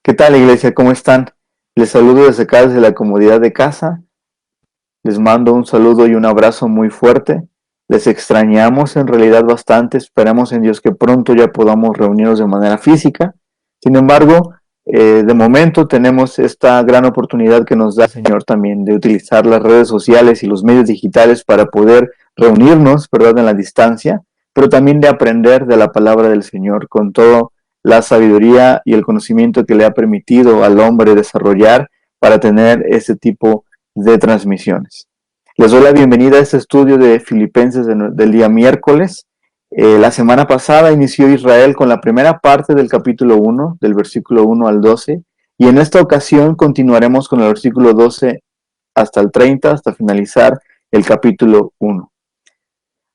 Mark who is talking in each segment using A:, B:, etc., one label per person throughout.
A: ¿Qué tal, iglesia? ¿Cómo están? Les saludo desde acá, desde la comodidad de casa. Les mando un saludo y un abrazo muy fuerte. Les extrañamos en realidad bastante. Esperamos en Dios que pronto ya podamos reunirnos de manera física. Sin embargo, de momento tenemos esta gran oportunidad que nos da el Señor también de utilizar las redes sociales y los medios digitales para poder reunirnos, ¿verdad?, en la distancia, pero también de aprender de la palabra del Señor con todo la sabiduría y el conocimiento que le ha permitido al hombre desarrollar para tener ese tipo de transmisiones. Les doy la bienvenida a este estudio de Filipenses del día miércoles. La semana pasada inició Israel con la primera parte del capítulo 1, del versículo 1 al 12, y en esta ocasión continuaremos con el versículo 12 hasta el 30, hasta finalizar el capítulo 1.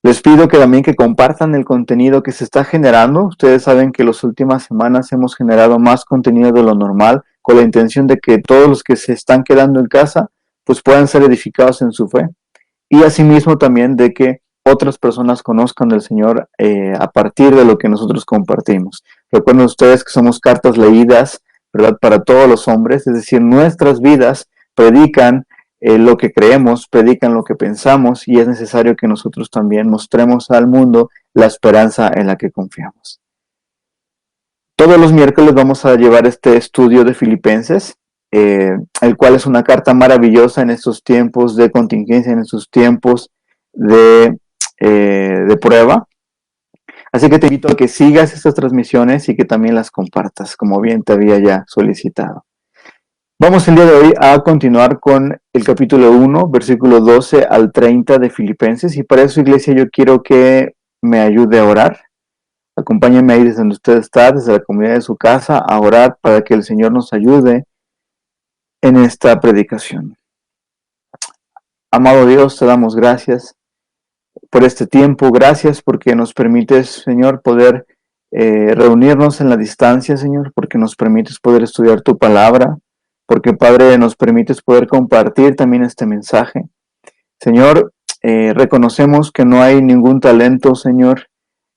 A: Les pido que también que compartan el contenido que se está generando. Ustedes saben que las últimas semanas hemos generado más contenido de lo normal, con la intención de que todos los que se están quedando en casa pues puedan ser edificados en su fe. Y asimismo también de que otras personas conozcan del Señor a partir de lo que nosotros compartimos. Recuerden ustedes que somos cartas leídas, ¿verdad?, para todos los hombres, es decir, nuestras vidas predican lo que creemos, predican lo que pensamos, y es necesario que nosotros también mostremos al mundo la esperanza en la que confiamos. Todos los miércoles vamos a llevar este estudio de Filipenses, el cual es una carta maravillosa en estos tiempos de contingencia, en estos tiempos de prueba. Así que te invito a que sigas estas transmisiones y que también las compartas, como bien te había ya solicitado. Vamos el día de hoy a continuar con el capítulo 1, versículo 12 al 30 de Filipenses, y para eso, iglesia, yo quiero que me ayude a orar. Acompáñenme ahí desde donde usted está, desde la comunidad de su casa, a orar para que el Señor nos ayude en esta predicación. Amado Dios, te damos gracias por este tiempo. Gracias porque nos permites, Señor, poder reunirnos en la distancia, Señor, porque nos permites poder estudiar tu palabra, porque, Padre, nos permites poder compartir también este mensaje. Señor, reconocemos que no hay ningún talento, Señor,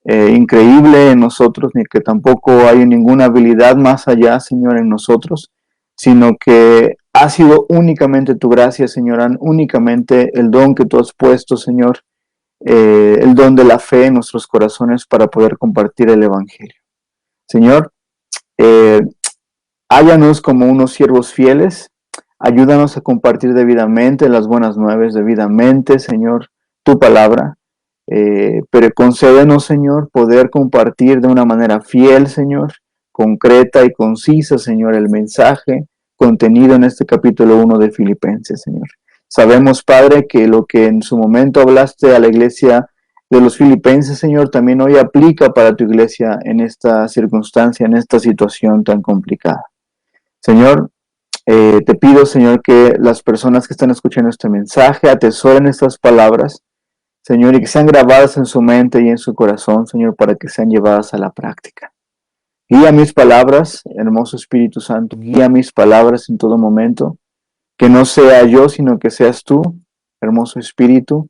A: increíble en nosotros, ni que tampoco hay ninguna habilidad más allá, Señor, en nosotros, sino que ha sido únicamente tu gracia, Señor, únicamente el don que tú has puesto, Señor, el don de la fe en nuestros corazones para poder compartir el Evangelio. Señor, hállanos como unos siervos fieles, ayúdanos a compartir debidamente las buenas nuevas, debidamente, Señor, tu palabra, pero concédenos, Señor, poder compartir de una manera fiel, Señor, concreta y concisa, Señor, el mensaje contenido en este capítulo 1 de Filipenses, Señor. Sabemos, Padre, que lo que en su momento hablaste a la iglesia de los filipenses, Señor, también hoy aplica para tu iglesia en esta circunstancia, en esta situación tan complicada. Señor, te pido, Señor, que las personas que están escuchando este mensaje atesoren estas palabras, Señor, y que sean grabadas en su mente y en su corazón, Señor, para que sean llevadas a la práctica. Guía mis palabras, hermoso Espíritu Santo, guía mis palabras en todo momento, que no sea yo, sino que seas tú, hermoso Espíritu,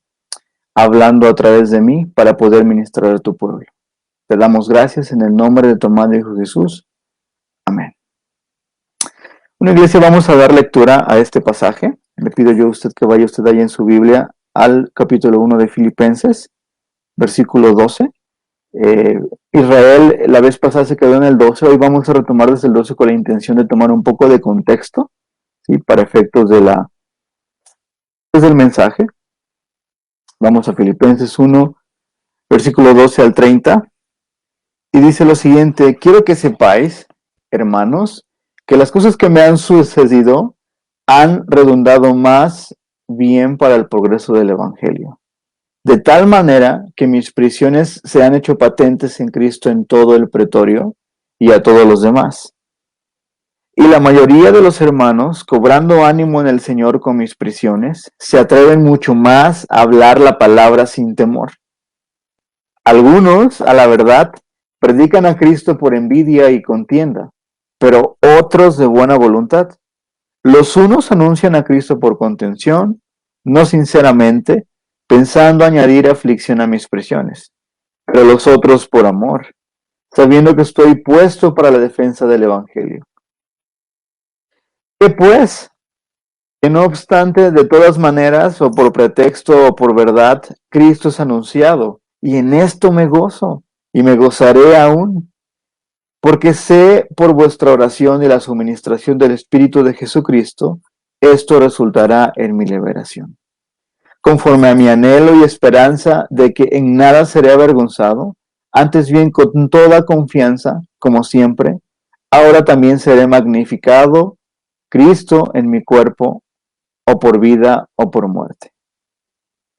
A: hablando a través de mí para poder ministrar a tu pueblo. Te damos gracias en el nombre de tu amado Hijo Jesús. Amén. Bueno, iglesia, vamos a dar lectura a este pasaje. Le pido yo a usted que vaya usted ahí en su Biblia al capítulo 1 de Filipenses, versículo 12. Israel la vez pasada se quedó en el 12, hoy vamos a retomar desde el 12 con la intención de tomar un poco de contexto, ¿sí?, para efectos del mensaje. Vamos a Filipenses 1, versículo 12 al 30, y dice lo siguiente: quiero que sepáis, hermanos, que las cosas que me han sucedido han redundado más bien para el progreso del Evangelio, de tal manera que mis prisiones se han hecho patentes en Cristo en todo el pretorio y a todos los demás. Y la mayoría de los hermanos, cobrando ánimo en el Señor con mis prisiones, se atreven mucho más a hablar la palabra sin temor. Algunos, a la verdad, predican a Cristo por envidia y contienda, pero otros de buena voluntad. Los unos anuncian a Cristo por contención, no sinceramente, pensando añadir aflicción a mis prisiones, pero los otros por amor, sabiendo que estoy puesto para la defensa del Evangelio. ¿Qué pues? Que no obstante, de todas maneras, o por pretexto o por verdad, Cristo es anunciado, y en esto me gozo, y me gozaré aún, porque sé por vuestra oración y la suministración del Espíritu de Jesucristo, esto resultará en mi liberación. Conforme a mi anhelo y esperanza de que en nada seré avergonzado, antes bien con toda confianza, como siempre, ahora también seré magnificado Cristo en mi cuerpo, o por vida o por muerte.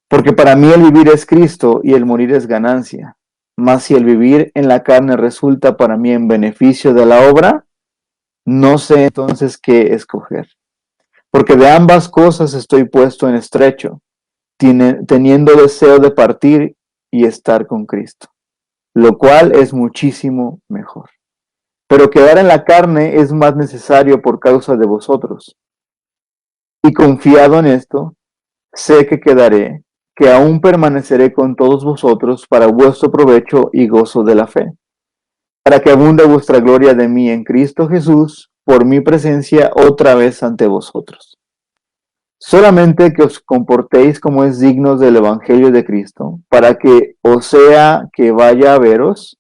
A: Porque para mí el vivir es Cristo y el morir es ganancia. Mas si el vivir en la carne resulta para mí en beneficio de la obra, no sé entonces qué escoger. Porque de ambas cosas estoy puesto en estrecho, teniendo deseo de partir y estar con Cristo, lo cual es muchísimo mejor. Pero quedar en la carne es más necesario por causa de vosotros. Y confiado en esto, sé que quedaré, que aún permaneceré con todos vosotros para vuestro provecho y gozo de la fe, para que abunde vuestra gloria de mí en Cristo Jesús, por mi presencia otra vez ante vosotros. Solamente que os comportéis como es digno del Evangelio de Cristo, para que, o sea que vaya a veros,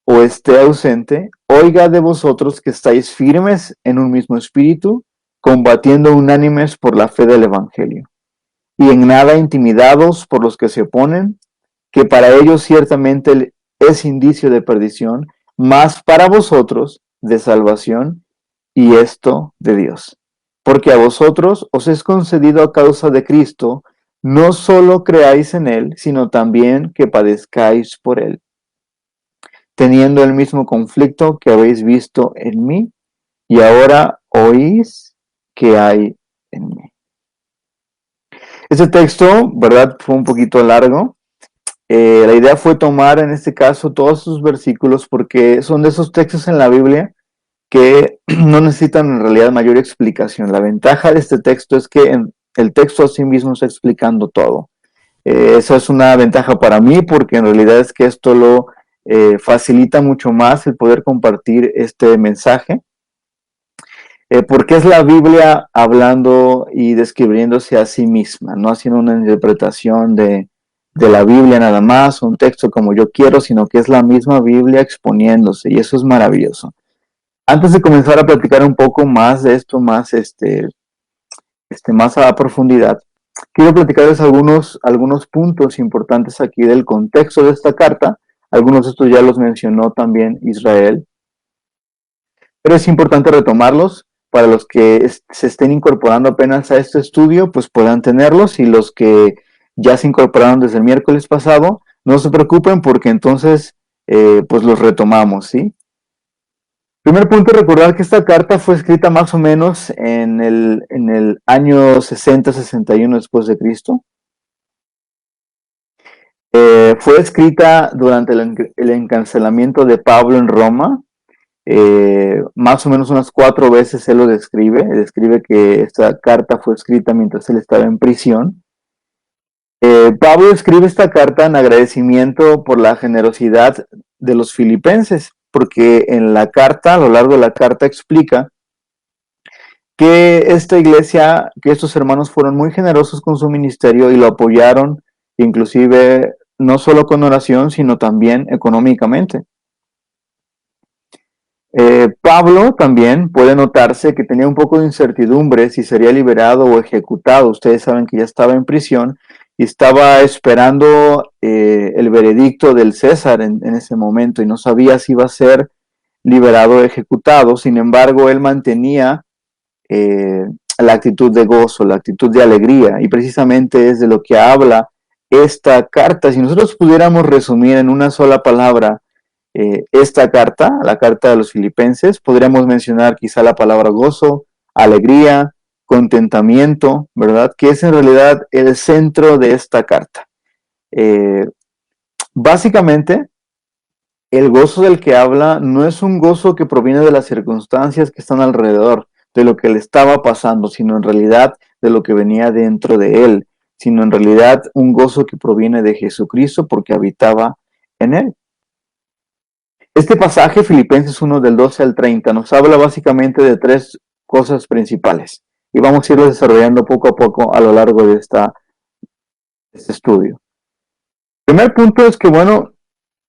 A: o esté ausente, oiga de vosotros que estáis firmes en un mismo espíritu, combatiendo unánimes por la fe del Evangelio, y en nada intimidados por los que se oponen, que para ellos ciertamente es indicio de perdición, mas para vosotros de salvación, y esto de Dios. Porque a vosotros os es concedido a causa de Cristo, no solo creáis en Él, sino también que padezcáis por Él, teniendo el mismo conflicto que habéis visto en mí, y ahora oís que hay en mí. Este texto, ¿verdad? Fue un poquito largo. La idea fue tomar en este caso todos sus versículos porque son de esos textos en la Biblia que no necesitan en realidad mayor explicación. La ventaja de este texto es que el texto a sí mismo está explicando todo. Esa es una ventaja para mí porque en realidad es que esto lo facilita mucho más el poder compartir este mensaje. Porque es la Biblia hablando y describiéndose a sí misma, no haciendo una interpretación de la Biblia nada más, un texto como yo quiero, sino que es la misma Biblia exponiéndose, y eso es maravilloso. Antes de comenzar a platicar un poco más de esto, más a profundidad, quiero platicarles algunos puntos importantes aquí del contexto de esta carta. Algunos de estos ya los mencionó también Israel, pero es importante retomarlos para los que se estén incorporando apenas a este estudio, pues puedan tenerlos, y los que ya se incorporaron desde el miércoles pasado, no se preocupen porque entonces pues los retomamos, ¿sí? Primer punto, recordar que esta carta fue escrita más o menos en el año 60-61 después de Cristo. Fue escrita durante el encarcelamiento de Pablo en Roma. Más o menos unas 4 veces él lo describe que esta carta fue escrita mientras él estaba en prisión. Pablo escribe esta carta en agradecimiento por la generosidad de los filipenses, porque en la carta, a lo largo de la carta, explica que esta iglesia, que estos hermanos fueron muy generosos con su ministerio y lo apoyaron, inclusive no solo con oración, sino también económicamente. Pablo también puede notarse que tenía un poco de incertidumbre si sería liberado o ejecutado. Ustedes saben que ya estaba en prisión y estaba esperando el veredicto del César en ese momento, y no sabía si iba a ser liberado o ejecutado. Sin embargo, él mantenía la actitud de gozo, la actitud de alegría, y precisamente es de lo que habla esta carta. Si nosotros pudiéramos resumir en una sola palabra esta carta, la carta de los Filipenses, podríamos mencionar quizá la palabra gozo, alegría, contentamiento, ¿verdad? Que es en realidad el centro de esta carta. Básicamente, el gozo del que habla no es un gozo que proviene de las circunstancias que están alrededor, de lo que le estaba pasando, sino en realidad de lo que venía dentro de él, sino en realidad un gozo que proviene de Jesucristo porque habitaba en él. Este pasaje, Filipenses 1 del 12 al 30, nos habla básicamente de 3 cosas principales. Y vamos a irlas desarrollando poco a poco a lo largo de este estudio. El primer punto es que, bueno,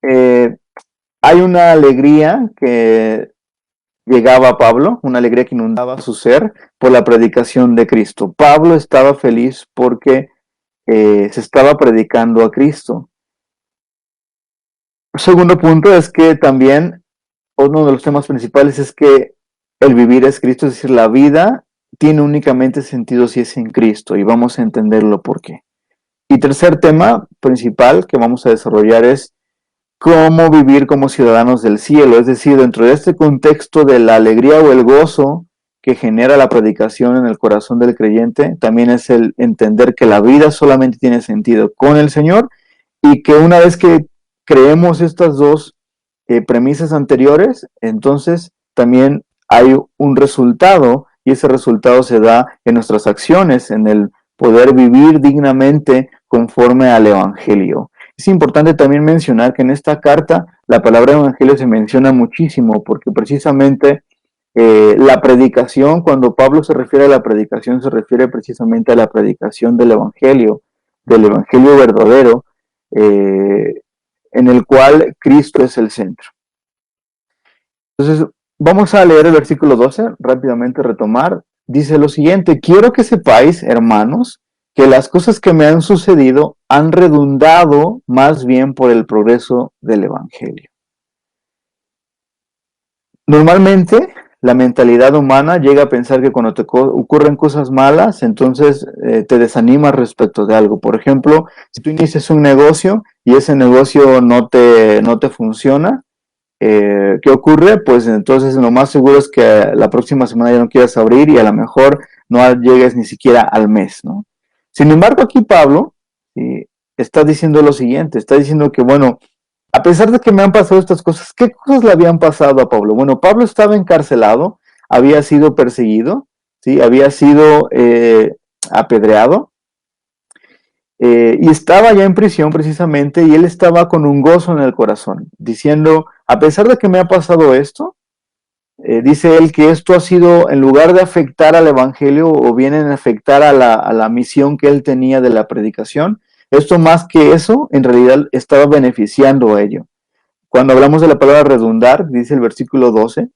A: hay una alegría que llegaba a Pablo, una alegría que inundaba su ser por la predicación de Cristo. Pablo estaba feliz porque se estaba predicando a Cristo. El segundo punto es que también uno de los temas principales es que el vivir es Cristo, es decir, la vida tiene únicamente sentido si es en Cristo, y vamos a entenderlo por qué. Y tercer tema principal que vamos a desarrollar es cómo vivir como ciudadanos del cielo, es decir, dentro de este contexto de la alegría o el gozo que genera la predicación en el corazón del creyente, también es el entender que la vida solamente tiene sentido con el Señor, y que una vez que creemos estas dos premisas anteriores, entonces también hay un resultado, y ese resultado se da en nuestras acciones, en el poder vivir dignamente conforme al Evangelio. Es importante también mencionar que en esta carta la palabra Evangelio se menciona muchísimo, porque precisamente la predicación, cuando Pablo se refiere a la predicación, se refiere precisamente a la predicación del Evangelio verdadero, en el cual Cristo es el centro. Entonces, vamos a leer el versículo 12, rápidamente retomar. Dice lo siguiente: quiero que sepáis, hermanos, que las cosas que me han sucedido han redundado más bien por el progreso del Evangelio. Normalmente, la mentalidad humana llega a pensar que cuando te ocurren cosas malas, entonces te desanimas respecto de algo. Por ejemplo, si tú inicias un negocio y ese negocio no te funciona, ¿qué ocurre? Pues entonces lo más seguro es que la próxima semana ya no quieras abrir, y a lo mejor no llegues ni siquiera al mes, ¿no? Sin embargo, aquí Pablo está diciendo lo siguiente, está diciendo que, bueno, a pesar de que me han pasado estas cosas, ¿qué cosas le habían pasado a Pablo? Bueno, Pablo estaba encarcelado, había sido perseguido, ¿sí? Había sido apedreado, y estaba ya en prisión precisamente, y él estaba con un gozo en el corazón, diciendo, a pesar de que me ha pasado esto, dice él que esto ha sido, en lugar de afectar al evangelio o bien en afectar a la misión que él tenía de la predicación, esto más que eso, en realidad estaba beneficiando a ello. Cuando hablamos de la palabra redundar, dice el versículo 12,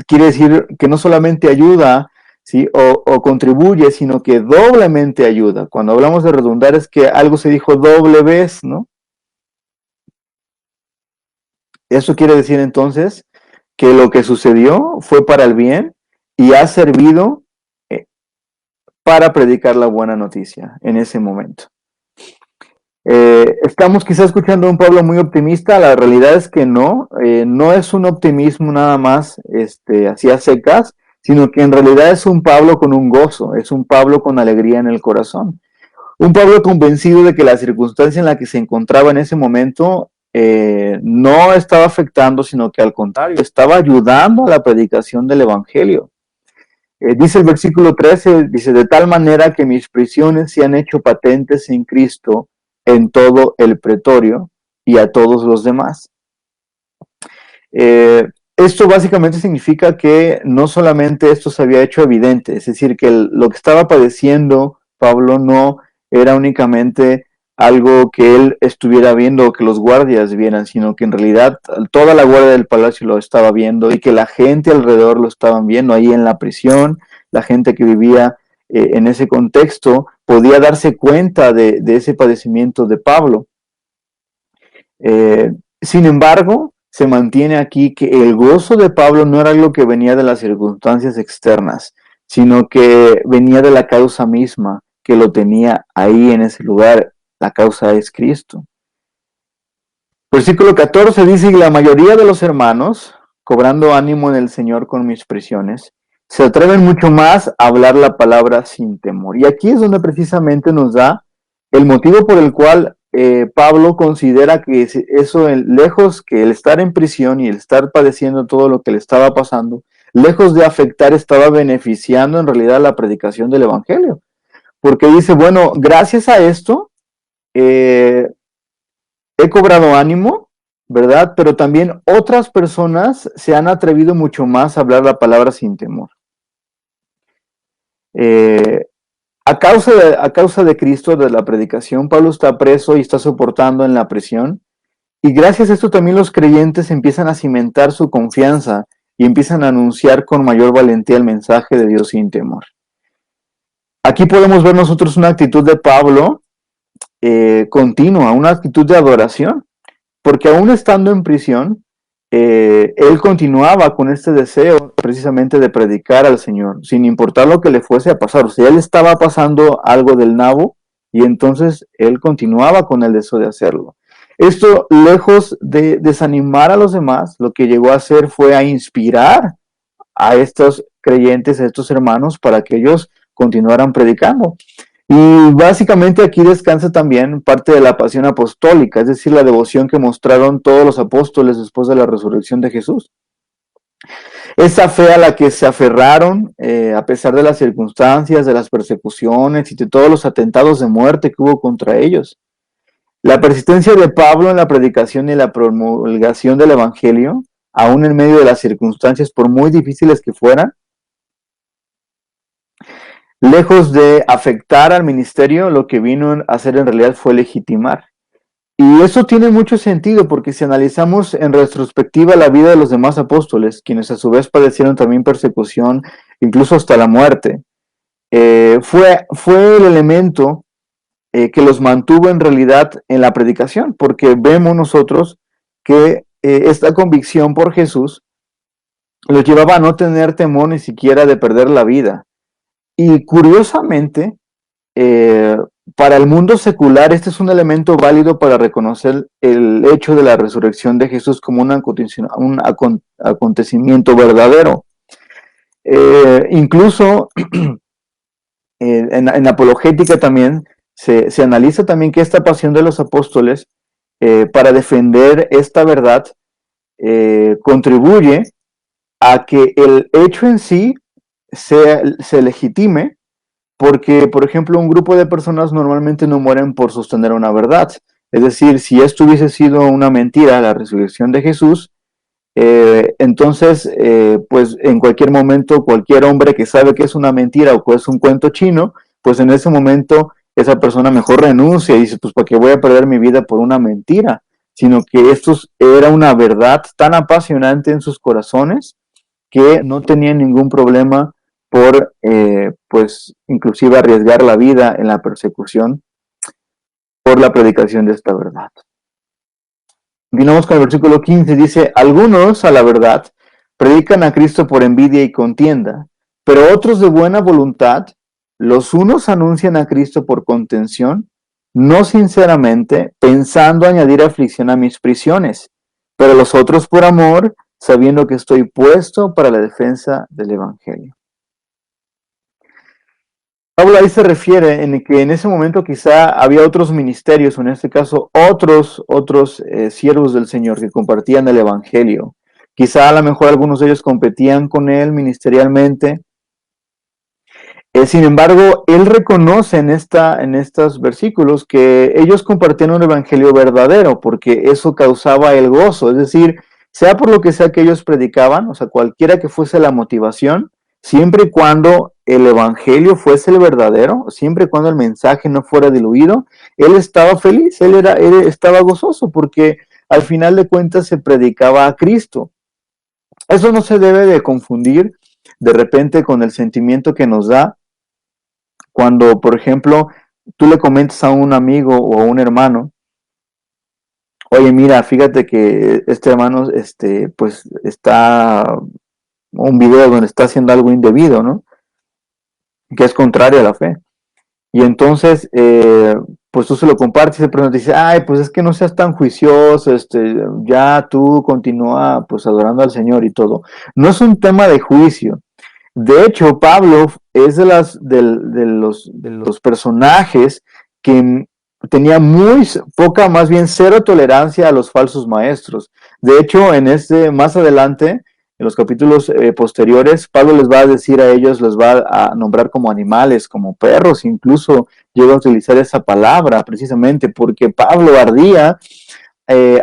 A: quiere decir que no solamente ayuda, ¿sí? o contribuye, sino que doblemente ayuda. Cuando hablamos de redundar es que algo se dijo doble vez, ¿no? Eso quiere decir entonces que lo que sucedió fue para el bien y ha servido para predicar la buena noticia en ese momento. Estamos quizás escuchando a un Pablo muy optimista. La realidad es que no es un optimismo nada más así a secas, sino que en realidad es un Pablo con un gozo, es un Pablo con alegría en el corazón. Un Pablo convencido de que la circunstancia en la que se encontraba en ese momento no estaba afectando, sino que al contrario, estaba ayudando a la predicación del Evangelio. Dice el versículo 13, dice, de tal manera que mis prisiones se han hecho patentes en Cristo en todo el pretorio y a todos los demás. Esto básicamente significa que no solamente esto se había hecho evidente, es decir, que lo que estaba padeciendo Pablo no era únicamente algo que él estuviera viendo o que los guardias vieran, sino que en realidad toda la guardia del palacio lo estaba viendo, y que la gente alrededor lo estaban viendo ahí en la prisión. La gente que vivía en ese contexto podía darse cuenta de ese padecimiento de Pablo. Sin embargo, se mantiene aquí que el gozo de Pablo no era algo que venía de las circunstancias externas, sino que venía de la causa misma que lo tenía ahí en ese lugar. La causa es Cristo. Versículo 14 dice, y la mayoría de los hermanos, cobrando ánimo en el Señor con mis prisiones, se atreven mucho más a hablar la palabra sin temor. Y aquí es donde precisamente nos da el motivo por el cual Pablo considera que eso, lejos que el estar en prisión y el estar padeciendo todo lo que le estaba pasando, lejos de afectar, estaba beneficiando en realidad la predicación del Evangelio. Porque dice, bueno, gracias a esto, he cobrado ánimo, ¿verdad? Pero también otras personas se han atrevido mucho más a hablar la palabra sin temor. Eh, a causa de Cristo, de la predicación, Pablo está preso y está soportando en la prisión. Y gracias a esto también los creyentes empiezan a cimentar su confianza y empiezan a anunciar con mayor valentía el mensaje de Dios sin temor. Aquí podemos ver nosotros una actitud de Pablo continua, una actitud de adoración, porque aún estando en prisión, él continuaba con este deseo precisamente de predicar al Señor, sin importar lo que le fuese a pasar. O sea, él estaba pasando algo del nabo y entonces él continuaba con el deseo de hacerlo. Esto, lejos de desanimar a los demás, lo que llegó a hacer fue a inspirar a estos creyentes, a estos hermanos, para que ellos continuaran predicando. Y básicamente aquí descansa también parte de la pasión apostólica, es decir, la devoción que mostraron todos los apóstoles después de la resurrección de Jesús. Esa fe a la que se aferraron, a pesar de las circunstancias, de las persecuciones y de todos los atentados de muerte que hubo contra ellos. La persistencia de Pablo en la predicación y la promulgación del Evangelio, aún en medio de las circunstancias, por muy difíciles que fueran, lejos de afectar al ministerio, lo que vino a hacer en realidad fue legitimar. Y eso tiene mucho sentido porque si analizamos en retrospectiva la vida de los demás apóstoles, quienes a su vez padecieron también persecución, incluso hasta la muerte, fue el elemento que los mantuvo en realidad en la predicación, porque vemos nosotros que esta convicción por Jesús los llevaba a no tener temor ni siquiera de perder la vida. Y curiosamente, para el mundo secular, este es un elemento válido para reconocer el hecho de la resurrección de Jesús como un acontecimiento verdadero. Incluso en apologética también se analiza también que esta pasión de los apóstoles para defender esta verdad contribuye a que el hecho en sí se legitime, porque, por ejemplo, un grupo de personas normalmente no mueren por sostener una verdad. Es decir, si esto hubiese sido una mentira, la resurrección de Jesús, entonces, pues en cualquier momento, cualquier hombre que sabe que es una mentira o que es un cuento chino, pues en ese momento esa persona mejor renuncia y dice, pues ¿para qué voy a perder mi vida por una mentira? Sino que esto era una verdad tan apasionante en sus corazones que no tenían ningún problema por, pues, inclusive arriesgar la vida en la persecución por la predicación de esta verdad. Continuamos con el versículo 15, dice, algunos, a la verdad, predican a Cristo por envidia y contienda, pero otros de buena voluntad, los unos anuncian a Cristo por contención, no sinceramente, pensando añadir aflicción a mis prisiones, pero los otros por amor, sabiendo que estoy puesto para la defensa del Evangelio. Pablo ahí se refiere en que en ese momento quizá había otros ministerios, o en este caso otros siervos del Señor que compartían el Evangelio. Quizá a lo mejor algunos de ellos competían con él ministerialmente. Sin embargo, él reconoce en estos versículos que ellos compartían un evangelio verdadero, porque eso causaba el gozo, es decir, sea por lo que sea que ellos predicaban, o sea, cualquiera que fuese la motivación, siempre y cuando el evangelio fuese el verdadero, siempre y cuando el mensaje no fuera diluido, él estaba feliz, él estaba gozoso, porque al final de cuentas se predicaba a Cristo. Eso no se debe de confundir de repente con el sentimiento que nos da cuando, por ejemplo, tú le comentas a un amigo o a un hermano, oye, mira, fíjate que este hermano, pues está un video donde está haciendo algo indebido, ¿no? Que es contrario a la fe. Y entonces, pues tú se lo compartes y de pronto te dice, ay, pues es que no seas tan juicioso, ya tú continúa pues adorando al Señor y todo. No es un tema de juicio. De hecho, Pablo es de los personajes que tenía muy poca, más bien cero tolerancia a los falsos maestros. De hecho, más adelante, en los capítulos posteriores, Pablo les va a decir a ellos, les va a nombrar como animales, como perros, incluso llega a utilizar esa palabra precisamente porque Pablo ardía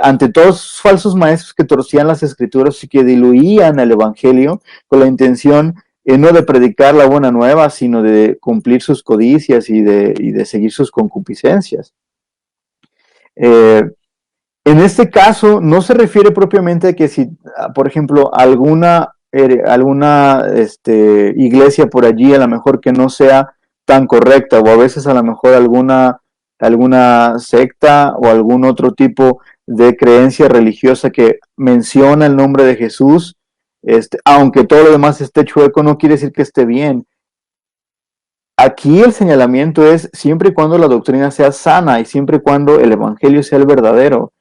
A: ante todos los falsos maestros que torcían las escrituras y que diluían el evangelio con la intención no de predicar la buena nueva, sino de cumplir sus codicias y de seguir sus concupiscencias. En este caso, no se refiere propiamente a que si, por ejemplo, alguna iglesia por allí, a lo mejor que no sea tan correcta, o a veces a lo mejor alguna secta o algún otro tipo de creencia religiosa que menciona el nombre de Jesús, aunque todo lo demás esté chueco, no quiere decir que esté bien. Aquí el señalamiento es siempre y cuando la doctrina sea sana y siempre y cuando el evangelio sea el verdadero.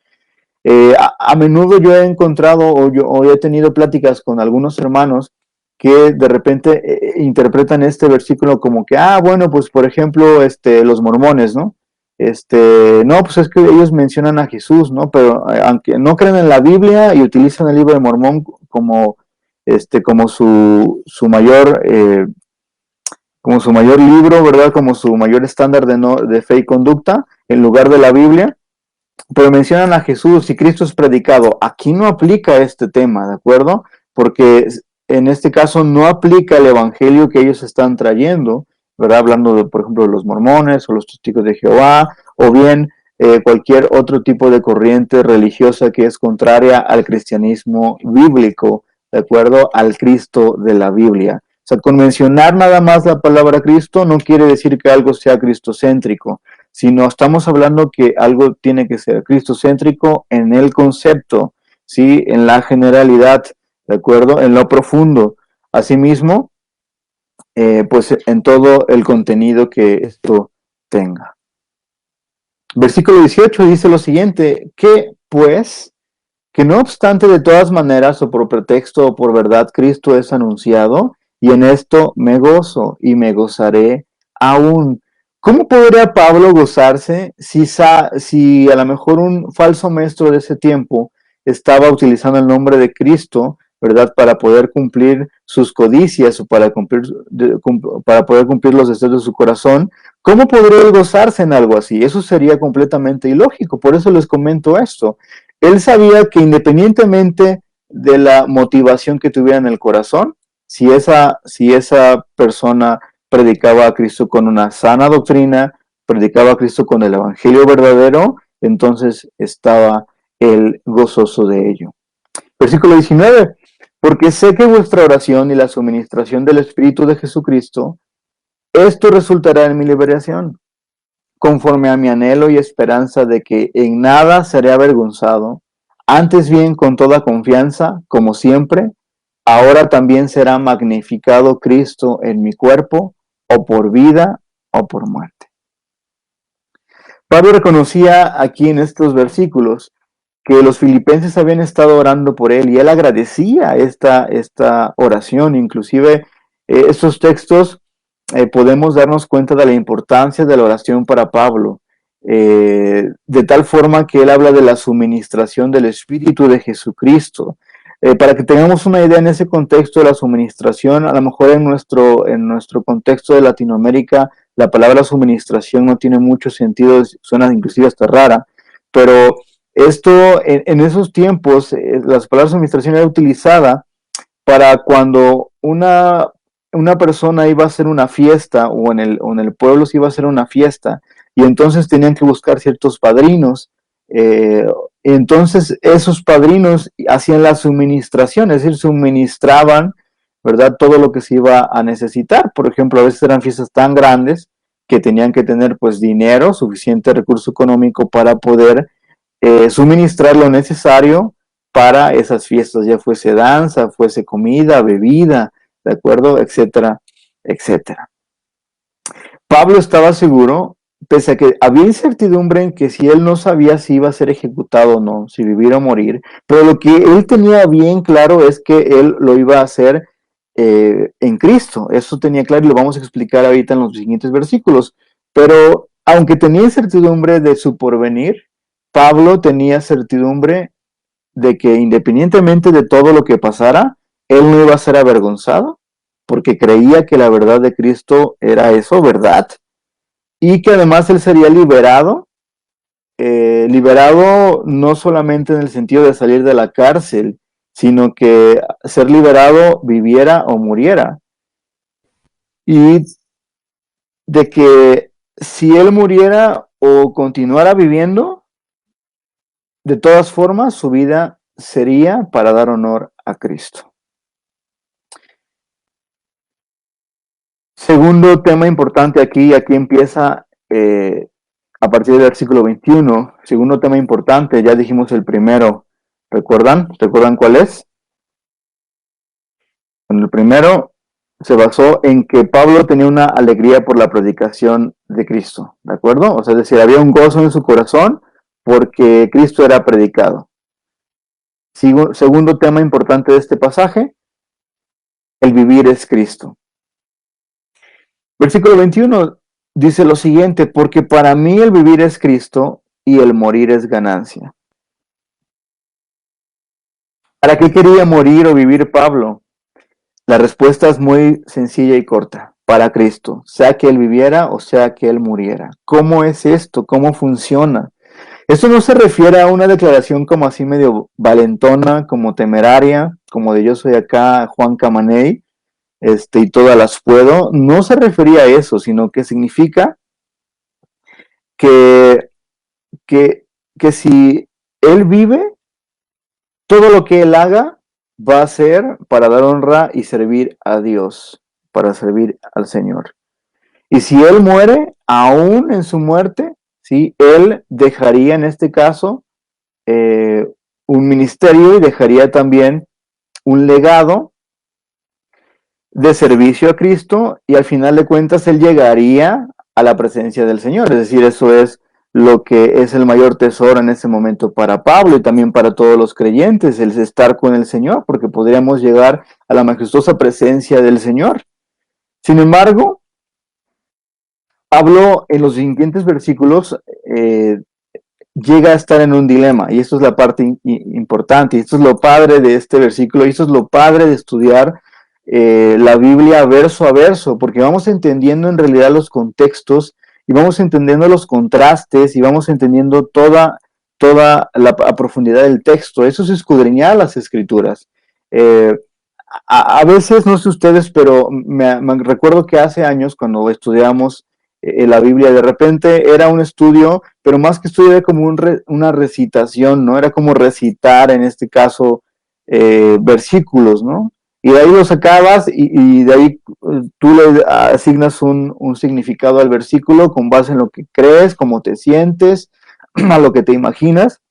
A: A menudo yo he encontrado o he tenido pláticas con algunos hermanos que de repente interpretan este versículo como que, bueno, pues por ejemplo, los mormones, ¿no? No, pues es que ellos mencionan a Jesús, ¿no? Pero aunque no creen en la Biblia y utilizan el libro de Mormón como su mayor, como su mayor libro, ¿verdad? Como su mayor estándar de fe y conducta, en lugar de la Biblia, pero mencionan a Jesús y Cristo es predicado. Aquí no aplica este tema, ¿de acuerdo? Porque en este caso no aplica el evangelio que ellos están trayendo, ¿verdad? Hablando de, por ejemplo, de los mormones o los testigos de Jehová, o bien cualquier otro tipo de corriente religiosa que es contraria al cristianismo bíblico, ¿de acuerdo? Al Cristo de la Biblia. O sea, con mencionar nada más la palabra Cristo no quiere decir que algo sea cristocéntrico, sino estamos hablando que algo tiene que ser cristocéntrico en el concepto, ¿sí? En la generalidad, ¿de acuerdo? En lo profundo. Asimismo, pues en todo el contenido que esto tenga. Versículo 18 dice lo siguiente, que pues, que no obstante de todas maneras o por pretexto o por verdad Cristo es anunciado, y en esto me gozo y me gozaré aún. ¿Cómo podría Pablo gozarse si a lo mejor un falso maestro de ese tiempo estaba utilizando el nombre de Cristo, ¿verdad? Para poder cumplir sus codicias o para poder cumplir los deseos de su corazón? ¿Cómo podría él gozarse en algo así? Eso sería completamente ilógico. Por eso les comento esto. Él sabía que independientemente de la motivación que tuviera en el corazón, si esa persona predicaba a Cristo con una sana doctrina, predicaba a Cristo con el evangelio verdadero, entonces estaba él gozoso de ello. Versículo 19, porque sé que vuestra oración y la suministración del Espíritu de Jesucristo, esto resultará en mi liberación, conforme a mi anhelo y esperanza de que en nada seré avergonzado, antes bien con toda confianza, como siempre, ahora también será magnificado Cristo en mi cuerpo, o por vida o por muerte. Pablo reconocía aquí en estos versículos que los filipenses habían estado orando por él y él agradecía esta oración. Inclusive estos textos podemos darnos cuenta de la importancia de la oración para Pablo, de tal forma que él habla de la suministración del Espíritu de Jesucristo. Para que tengamos una idea en ese contexto de la suministración, a lo mejor en nuestro contexto de Latinoamérica, la palabra suministración no tiene mucho sentido, suena inclusive hasta rara, pero esto en esos tiempos, la palabra suministración era utilizada para cuando una persona iba a hacer una fiesta o en el pueblo se iba a hacer una fiesta y entonces tenían que buscar ciertos padrinos. Entonces esos padrinos hacían la suministración, es decir, suministraban, ¿verdad? Todo lo que se iba a necesitar. Por ejemplo, a veces eran fiestas tan grandes que tenían que tener pues dinero, suficiente recurso económico para poder suministrar lo necesario para esas fiestas, ya fuese danza, fuese comida, bebida, ¿de acuerdo? Etcétera, etcétera. Pablo estaba seguro, pese a que había incertidumbre en que si él no sabía si iba a ser ejecutado o no, si vivir o morir, pero lo que él tenía bien claro es que él lo iba a hacer en Cristo. Eso tenía claro y lo vamos a explicar ahorita en los siguientes versículos. Pero aunque tenía incertidumbre de su porvenir, Pablo tenía certidumbre de que independientemente de todo lo que pasara, él no iba a ser avergonzado, porque creía que la verdad de Cristo era eso, verdad, y que además él sería liberado, liberado no solamente en el sentido de salir de la cárcel, sino que ser liberado viviera o muriera. y de que si él muriera o continuara viviendo, de todas formas su vida sería para dar honor a Cristo. Segundo tema importante aquí empieza a partir del versículo 21. Segundo tema importante, ya dijimos el primero. ¿Recuerdan? ¿Recuerdan cuál es? Bueno, el primero se basó en que Pablo tenía una alegría por la predicación de Cristo, ¿de acuerdo? O sea, es decir, había un gozo en su corazón porque Cristo era predicado. Segundo tema importante de este pasaje, el vivir es Cristo. Versículo 21 dice lo siguiente, porque para mí el vivir es Cristo y el morir es ganancia. ¿Para qué quería morir o vivir Pablo? La respuesta es muy sencilla y corta. Para Cristo, sea que Él viviera o sea que Él muriera. ¿Cómo es esto? ¿Cómo funciona? Esto no se refiere a una declaración como así medio valentona, como temeraria, como de yo soy acá Juan Camaney, y todas las puedo. No se refería a eso, sino que significa que, que, que si Él vive, todo lo que Él haga va a ser para dar honra y servir a Dios, para servir al Señor. Y si Él muere, aún en su muerte, ¿sí? Él dejaría en este caso un ministerio y dejaría también un legado de servicio a Cristo y al final de cuentas Él llegaría a la presencia del Señor. Es decir, eso es lo que es el mayor tesoro en ese momento para Pablo y también para todos los creyentes, el estar con el Señor, porque podríamos llegar a la majestuosa presencia del Señor. Sin embargo, Pablo en los siguientes versículos llega a estar en un dilema, y esto es la parte importante, y esto es lo padre de este versículo, y esto es lo padre de estudiar la Biblia verso a verso, porque vamos entendiendo en realidad los contextos, y vamos entendiendo los contrastes, y vamos entendiendo toda la profundidad del texto. Eso es escudriñar las escrituras. A veces, no sé ustedes, pero me recuerdo que hace años, cuando estudiamos la Biblia, de repente era un estudio, pero más que estudio era como una recitación, ¿no? Era como recitar, en este caso, versículos, ¿no? Y de ahí lo sacabas y de ahí tú le asignas un significado al versículo con base en lo que crees, cómo te sientes, a lo que te imaginas.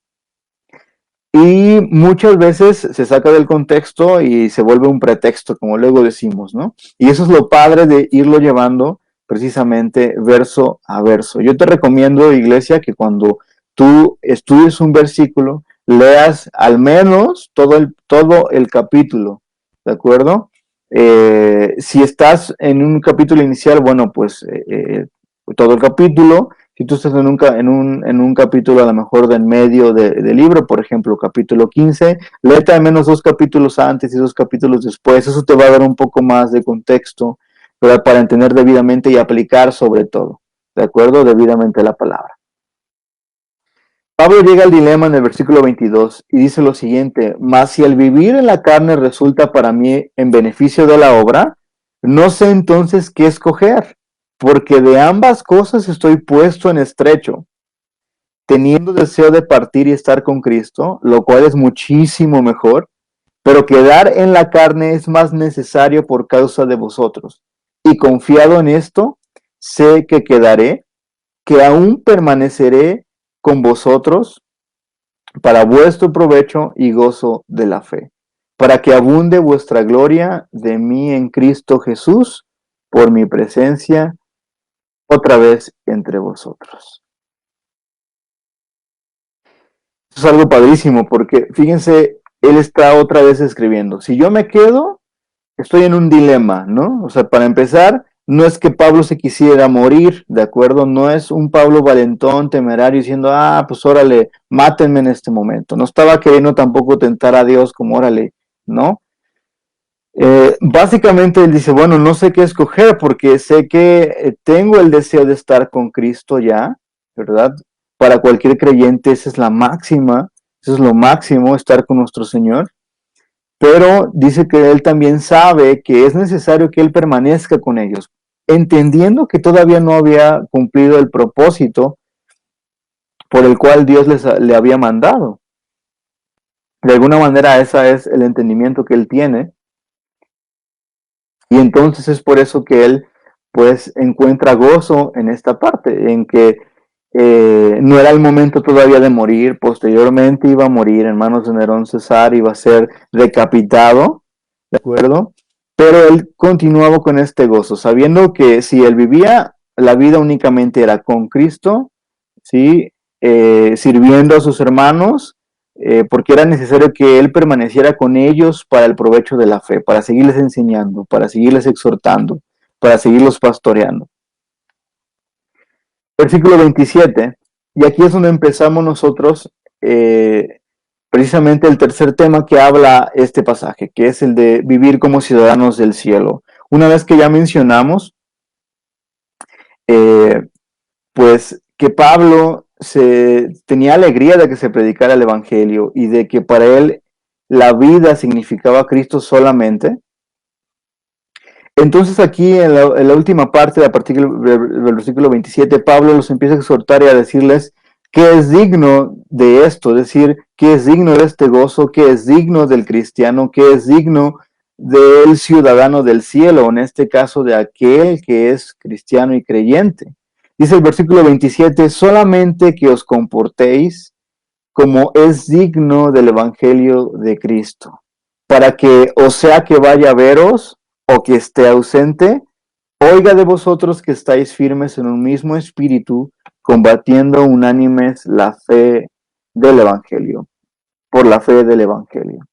A: Y muchas veces se saca del contexto y se vuelve un pretexto, como luego decimos, ¿no? Y eso es lo padre de irlo llevando precisamente verso a verso. Yo te recomiendo, iglesia, que cuando tú estudies un versículo, leas al menos todo el capítulo, ¿de acuerdo? Si estás en un capítulo inicial, bueno, pues todo el capítulo. Si tú estás en un capítulo a lo mejor de en medio del libro, por ejemplo, capítulo 15, léete al menos 2 capítulos antes y 2 capítulos después. Eso te va a dar un poco más de contexto, ¿verdad? Para entender debidamente y aplicar sobre todo, ¿de acuerdo? Debidamente la palabra. Pablo llega al dilema en el versículo 22 y dice lo siguiente: mas si el vivir en la carne resulta para mí en beneficio de la obra, no sé entonces qué escoger, porque de ambas cosas estoy puesto en estrecho, teniendo deseo de partir y estar con Cristo, lo cual es muchísimo mejor, pero quedar en la carne es más necesario por causa de vosotros. Y confiado en esto, sé que quedaré, que aún permaneceré con vosotros para vuestro provecho y gozo de la fe, para que abunde vuestra gloria de mí en Cristo Jesús, por mi presencia otra vez entre vosotros. Eso es algo padrísimo, porque fíjense, él está otra vez escribiendo: si yo me quedo, estoy en un dilema, ¿no? O sea, para empezar, no es que Pablo se quisiera morir, ¿de acuerdo? No es un Pablo valentón, temerario, diciendo, pues órale, mátenme en este momento. No estaba queriendo tampoco tentar a Dios como órale, ¿no? Básicamente él dice, bueno, no sé qué escoger porque sé que tengo el deseo de estar con Cristo ya, ¿verdad? Para cualquier creyente esa es la máxima, eso es lo máximo, estar con nuestro Señor. Pero dice que él también sabe que es necesario que él permanezca con ellos. entendiendo que todavía no había cumplido el propósito por el cual Dios le había mandado. De alguna manera ese es el entendimiento que él tiene, y entonces es por eso que él pues encuentra gozo en esta parte, en que no era el momento todavía de morir, posteriormente iba a morir en manos de Nerón Cesar, iba a ser decapitado, ¿de acuerdo? Pero él continuaba con este gozo, sabiendo que si él vivía la vida únicamente era con Cristo, ¿sí? Sirviendo a sus hermanos, porque era necesario que él permaneciera con ellos para el provecho de la fe, para seguirles enseñando, para seguirles exhortando, para seguirlos pastoreando. Versículo 27, y aquí es donde empezamos nosotros precisamente el tercer tema que habla este pasaje, que es el de vivir como ciudadanos del cielo. Una vez que ya mencionamos, pues que Pablo tenía alegría de que se predicara el Evangelio y de que para él la vida significaba Cristo solamente. Entonces aquí en la última parte, a partir del versículo 27, Pablo los empieza a exhortar y a decirles que es digno de esto, es decir, que es digno de este gozo, que es digno del cristiano, que es digno del ciudadano del cielo, en este caso de aquel que es cristiano y creyente. Dice el versículo 27, solamente que os comportéis como es digno del Evangelio de Cristo, para que, o sea que vaya a veros, o que esté ausente, oiga de vosotros que estáis firmes en un mismo espíritu, combatiendo unánimes la fe del Evangelio, por la fe del Evangelio.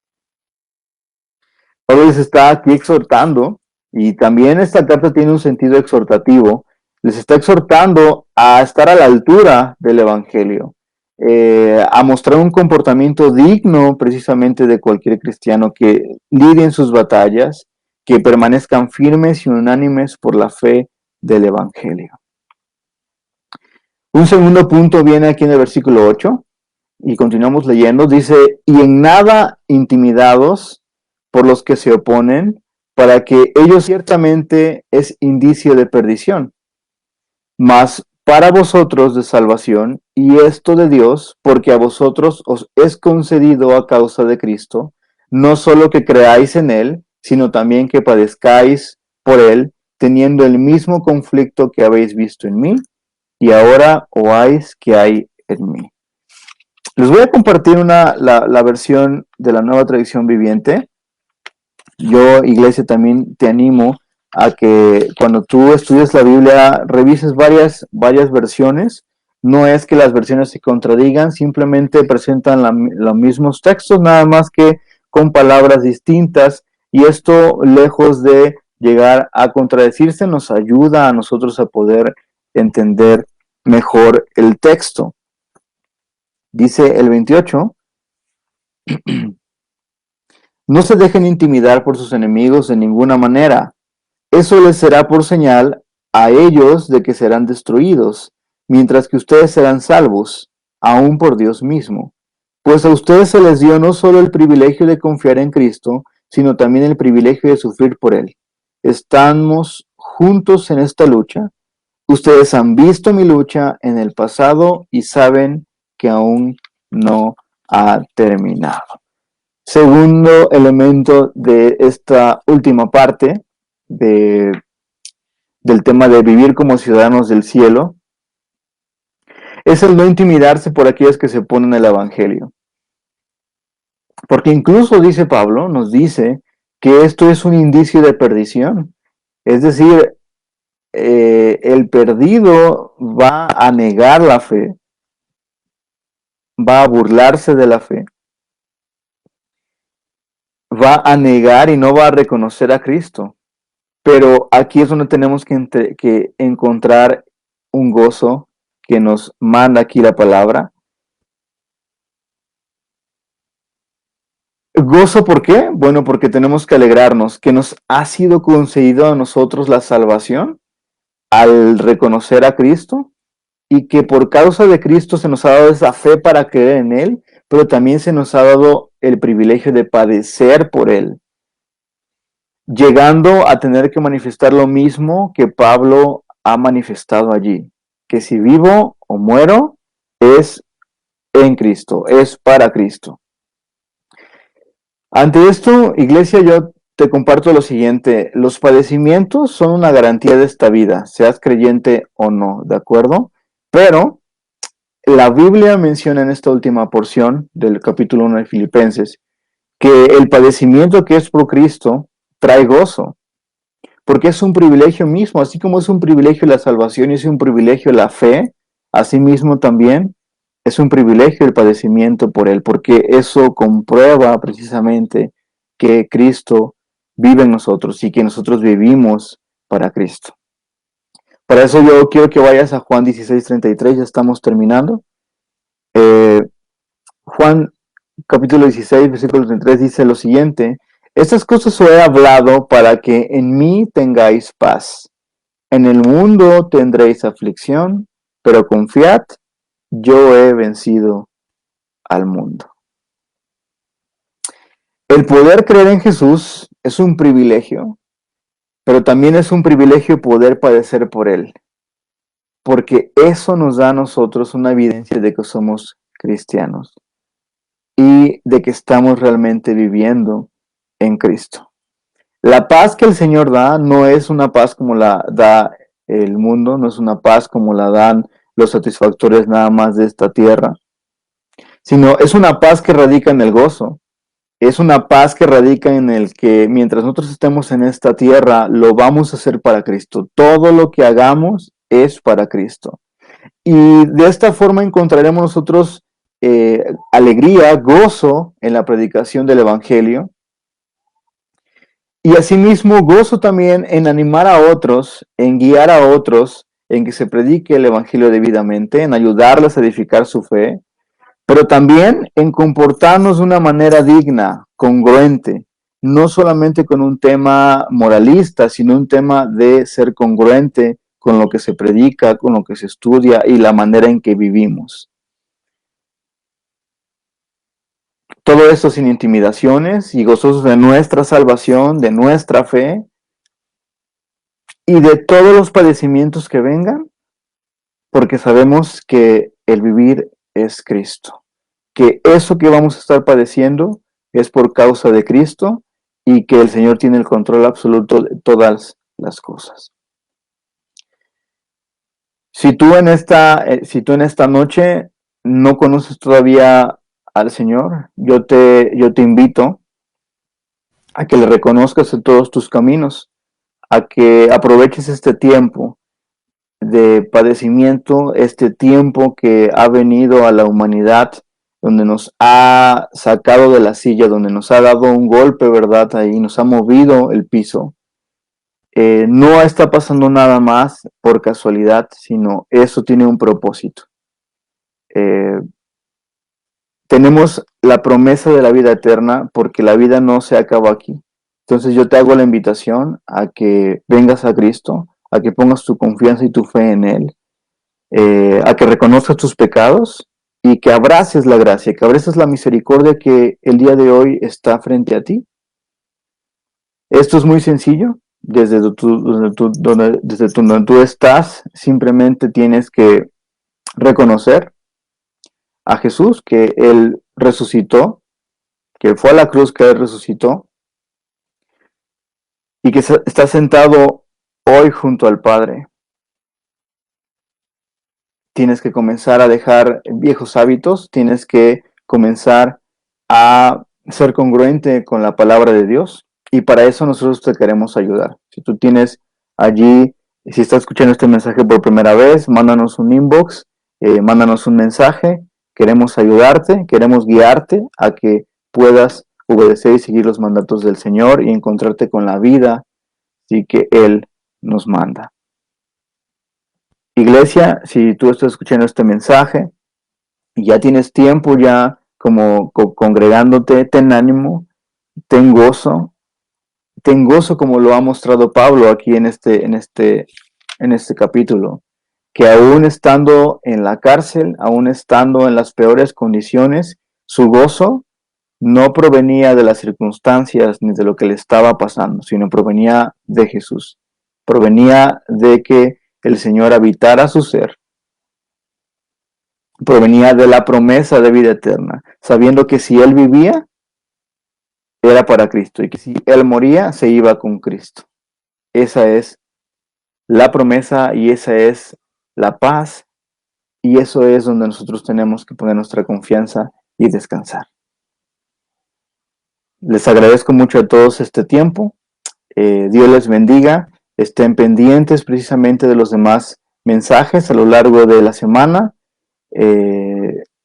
A: Pablo les está aquí exhortando, y también esta carta tiene un sentido exhortativo, les está exhortando a estar a la altura del Evangelio, a mostrar un comportamiento digno precisamente de cualquier cristiano que lidien sus batallas, que permanezcan firmes y unánimes por la fe del Evangelio. Un segundo punto viene aquí en el versículo 8, y continuamos leyendo, dice, y en nada intimidados por los que se oponen, para que ellos ciertamente es indicio de perdición, mas para vosotros de salvación, y esto de Dios, porque a vosotros os es concedido a causa de Cristo, no solo que creáis en Él, sino también que padezcáis por Él, teniendo el mismo conflicto que habéis visto en mí, y ahora oáis que hay en mí. Les voy a compartir la versión de la Nueva Tradición Viviente. Yo, iglesia, también te animo a que cuando tú estudies la Biblia revises varias versiones. No es que las versiones se contradigan, simplemente presentan los mismos textos, nada más que con palabras distintas, y esto, lejos de llegar a contradecirse, nos ayuda a nosotros a poder entender mejor el texto. Dice el 28, no se dejen intimidar por sus enemigos de ninguna manera. Eso les será por señal a ellos de que serán destruidos, mientras que ustedes serán salvos, aún por Dios mismo. Pues a ustedes se les dio no solo el privilegio de confiar en Cristo, sino también el privilegio de sufrir por Él. Estamos juntos en esta lucha. Ustedes han visto mi lucha en el pasado y saben que aún no ha terminado. Segundo elemento de esta última parte del tema de vivir como ciudadanos del cielo es el no intimidarse por aquellos que se oponen al Evangelio. Porque incluso dice Pablo, nos dice que esto es un indicio de perdición. Es decir, el perdido va a negar la fe, va a burlarse de la fe, va a negar y no va a reconocer a Cristo. Pero aquí es donde tenemos que encontrar un gozo que nos manda aquí la palabra. ¿Gozo por qué? Bueno, porque tenemos que alegrarnos, que nos ha sido concedido a nosotros la salvación al reconocer a Cristo, y que por causa de Cristo se nos ha dado esa fe para creer en Él, pero también se nos ha dado el privilegio de padecer por Él. llegando a tener que manifestar lo mismo que Pablo ha manifestado allí, que si vivo o muero es en Cristo, es para Cristo. Ante esto, iglesia, yo te comparto lo siguiente: los padecimientos son una garantía de esta vida, seas creyente o no, ¿de acuerdo? Pero la Biblia menciona en esta última porción del capítulo 1 de Filipenses que el padecimiento que es por Cristo trae gozo, porque es un privilegio mismo, así como es un privilegio la salvación y es un privilegio la fe, asimismo también es un privilegio el padecimiento por Él, porque eso comprueba precisamente que Cristo vive en nosotros y que nosotros vivimos para Cristo. Para eso yo quiero que vayas a Juan 16:33, ya estamos terminando. Juan capítulo 16, versículo 33 dice lo siguiente: estas cosas os he hablado para que en mí tengáis paz. En el mundo tendréis aflicción, pero confiad, yo he vencido al mundo. El poder creer en Jesús es un privilegio, pero también es un privilegio poder padecer por Él, porque eso nos da a nosotros una evidencia de que somos cristianos y de que estamos realmente viviendo en Cristo. La paz que el Señor da no es una paz como la da el mundo, no es una paz como la dan los satisfactores nada más de esta tierra, sino es una paz que radica en el gozo, es una paz que radica en el que mientras nosotros estemos en esta tierra, lo vamos a hacer para Cristo. Todo lo que hagamos es para Cristo. Y de esta forma encontraremos nosotros alegría, gozo en la predicación del Evangelio. Y asimismo gozo también en animar a otros, en guiar a otros, en que se predique el Evangelio debidamente, en ayudarles a edificar su fe, pero también en comportarnos de una manera digna, congruente, no solamente con un tema moralista, sino un tema de ser congruente con lo que se predica, con lo que se estudia y la manera en que vivimos. Todo esto sin intimidaciones y gozosos de nuestra salvación, de nuestra fe y de todos los padecimientos que vengan, porque sabemos que el vivir es Cristo, que eso que vamos a estar padeciendo es por causa de Cristo y que el Señor tiene el control absoluto de todas las cosas. Si tú en esta noche no conoces todavía al Señor, yo te invito a que le reconozcas en todos tus caminos, a que aproveches este tiempo de padecimiento, este tiempo que ha venido a la humanidad, donde nos ha sacado de la silla, donde nos ha dado un golpe, ¿verdad? Ahí nos ha movido el piso. No está pasando nada más por casualidad, sino eso tiene un propósito. Tenemos la promesa de la vida eterna porque la vida no se acaba aquí. Entonces yo te hago la invitación a que vengas a Cristo, a que pongas tu confianza y tu fe en Él, a que reconozcas tus pecados y que abraces la gracia, que abraces la misericordia que el día de hoy está frente a ti. Esto es muy sencillo. Desde donde tú estás, simplemente tienes que reconocer a Jesús, que Él resucitó, que fue a la cruz, que Él resucitó, y que está sentado hoy junto al Padre. Tienes que comenzar a dejar viejos hábitos, tienes que comenzar a ser congruente con la palabra de Dios, y para eso nosotros te queremos ayudar. Si tú tienes allí, si estás escuchando este mensaje por primera vez, mándanos un inbox, mándanos un mensaje, queremos ayudarte, queremos guiarte a que puedas obedecer y seguir los mandatos del Señor y encontrarte con la vida sí que Él nos manda. Iglesia, si tú estás escuchando este mensaje y ya tienes tiempo ya como congregándote, ten ánimo, ten gozo como lo ha mostrado Pablo aquí en este capítulo, que aún estando en la cárcel, aún estando en las peores condiciones, su gozo no provenía de las circunstancias ni de lo que le estaba pasando, sino provenía de Jesús. Provenía de que el Señor habitara su ser. Provenía de la promesa de vida eterna, sabiendo que si él vivía, era para Cristo, y que si él moría, se iba con Cristo. Esa es la promesa y esa es la paz, y eso es donde nosotros tenemos que poner nuestra confianza y descansar. Les agradezco mucho a todos este tiempo. Dios les bendiga. Estén pendientes precisamente de los demás mensajes a lo largo de la semana.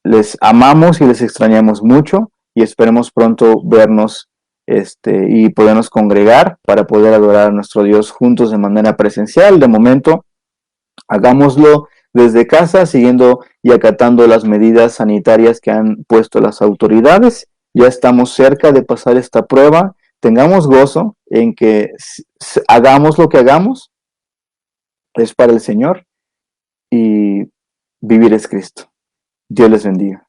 A: Les amamos y les extrañamos mucho y esperemos pronto vernos y podernos congregar para poder adorar a nuestro Dios juntos de manera presencial. De momento, hagámoslo desde casa, siguiendo y acatando las medidas sanitarias que han puesto las autoridades. Ya estamos cerca de pasar esta prueba. Tengamos gozo en que hagamos lo que hagamos, es para el Señor y vivir es Cristo. Dios les bendiga.